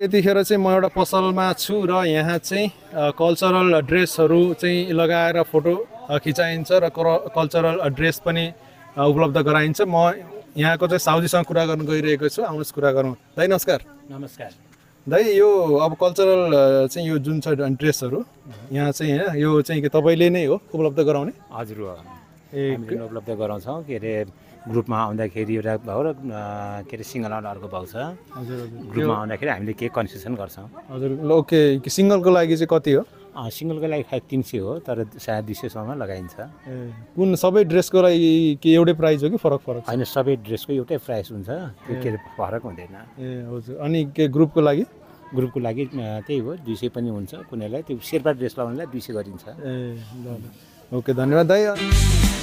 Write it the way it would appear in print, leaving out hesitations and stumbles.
यतिखेर चाहिँ म एउटा पसलमा छु र यहाँ चाहिँ कल्चरल ड्रेसहरू चाहिँ लगाएर फोटो खिचाइन्छ र कल्चरल ड्रेस पनि उपलब्ध गराइन्छ। म यहाँको चाहिँ साउजीसँग कुरा गर्न गइरहेको छु। आउनुहोस् कुरा गरौँ। दाइ नमस्कार। नमस्कार दाइ, यो अब कल्चरल चाहिँ यो जुन छ ड्रेसहरू यहाँ चाहिँ होइन, यो चाहिँ के तपाईँले नै हो उपलब्ध गराउने? हजुर हो, हामीले उपलब्ध गराउँछौँ। के अरे ग्रुपमा आउँदाखेरि एउटा भाउ र के अरे सिङ्गल अर्को भाउ छ। हजुर ग्रुपमा आउँदाखेरि हामीले केही कन्सेसन गर्छौँ। हजुर ओके। सिङ्गलको लागि चाहिँ कति हो? सिङ्गलको लागि 300 हो, तर सायद 200सम्म लगाइन्छ। कुन सबै ड्रेसको लागि के एउटै प्राइस हो कि फरक फरक? होइन, सबै ड्रेसको एउटै प्राइस हुन्छ, त्यो के अरे फरक हुँदैन। हजुर। अनि के ग्रुपको लागि? ग्रुपको लागि त्यही हो, 200 पनि हुन्छ। कुनैलाई त्यो शेर्पा ड्रेस लगाउनेलाई 200 गरिन्छ। ल ओके, धन्यवाद दाइ।